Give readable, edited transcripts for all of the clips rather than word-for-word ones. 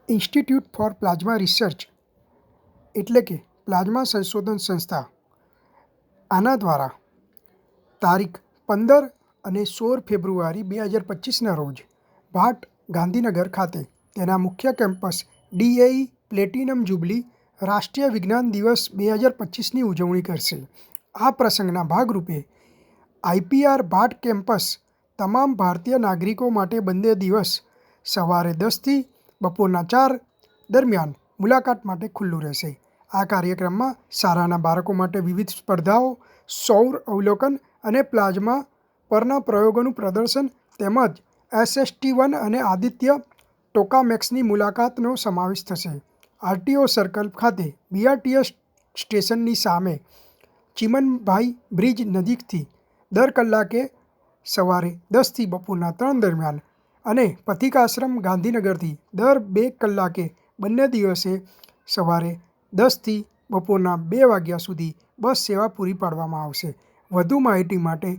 Institute four plasma research એટલે કે plasma સંશોધન સંસ્થા, આના દ્વારા તારીખ 15 અને 16 ફેબ્રુઆરી 2025ના રોજ ભાટ, ગાંધીનગર ખાતે તેના મુખ્ય કેમ્પસ DAE પ્લેટિનમ જુબલી રાષ્ટ્રીય વિજ્ઞાન દિવસ 2025ની ઉજવણી કરશે. આ પ્રસંગના ભાગરૂપે IPR ભાટ કેમ્પસ તમામ ભારતીય નાગરિકો માટે બંને દિવસ સવારે 10 થી બપોરના 4 દરમિયાન મુલાકાત માટે ખુલ્લું રહેશે. આ કાર્યક્રમમાં શાળાના બાળકો માટે વિવિધ સ્પર્ધાઓ, સૌર અવલોકન અને પ્લાઝમા પરના પ્રયોગોનું પ્રદર્શન તેમજ SST-1 અને આદિત્ય ટોકામેક્સની મુલાકાતનો સમાવેશ થશે. RTO સર્કલ ખાતે BRTS સ્ટેશનની સામે ચિમનભાઈ બ્રિજ નજીકથી દર કલાકે સવારે 10 થી બપોરના 3 દરમિયાન અને પથિકાશ્રમ ગાંધીનગરથી દર 2 કલાકે બંને દિવસે સવારે 10 થી બપોરના 2 વાગ્યા સુધી બસ સેવા પૂરી પાડવામાં આવશે. વધુ માહિતી માટે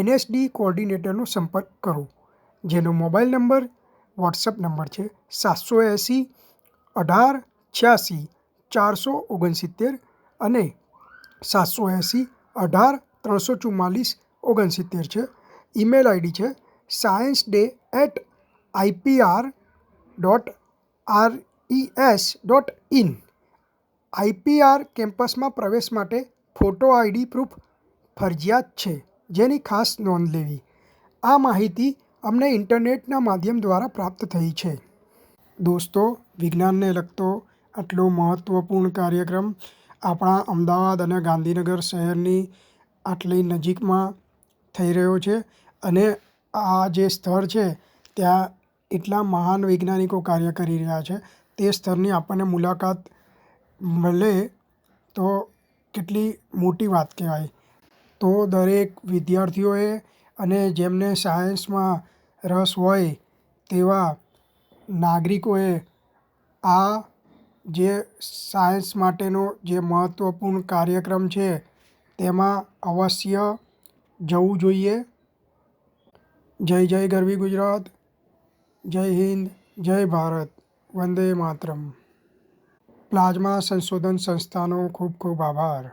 NSD કોઓર્ડિનેટરનો સંપર્ક કરો, જેનો મોબાઈલ નંબર વોટ્સએપ નંબર છે 780 18 86 469 અને 780 18 344 69 છે. ઈમેલ ID છે scienceday@ipr.res.in. IPR કેમ્પસમાં પ્રવેશ માટે ફોટો ID પ્રૂફ ફરજિયાત છે, જેની ખાસ નોંધ લેવી. આ માહિતી અમને ઇન્ટરનેટના માધ્યમ દ્વારા પ્રાપ્ત થઈ છે. દોસ્તો, વિજ્ઞાનને લગતો આટલો મહત્ત્વપૂર્ણ કાર્યક્રમ આપણા અમદાવાદ અને ગાંધીનગર શહેરની આટલી નજીકમાં થઈ રહ્યો છે અને આ જે સ્થળ છે ત્યાં એટલા મહાન વૈજ્ઞાનિકો કાર્ય કરી રહ્યા છે. તે સ્થળની આપણને મુલાકાત મળે તો કેટલી મોટી વાત કહેવાય. તો દરેક વિદ્યાર્થીઓએ અને જેમને સાયન્સમાં રસ હોય તેવા નાગરિકોએ આ જે સાયન્સ માટેનો જે મહત્ત્વપૂર્ણ કાર્યક્રમ છે તેમાં અવશ્ય જવું જોઈએ. જય જય ગરવી ગુજરાત, જય હિન્દ, જય ભારત, વંદે માતરમ. પ્લાઝમા સંશોધન સંસ્થાનો ખૂબ ખૂબ આભાર.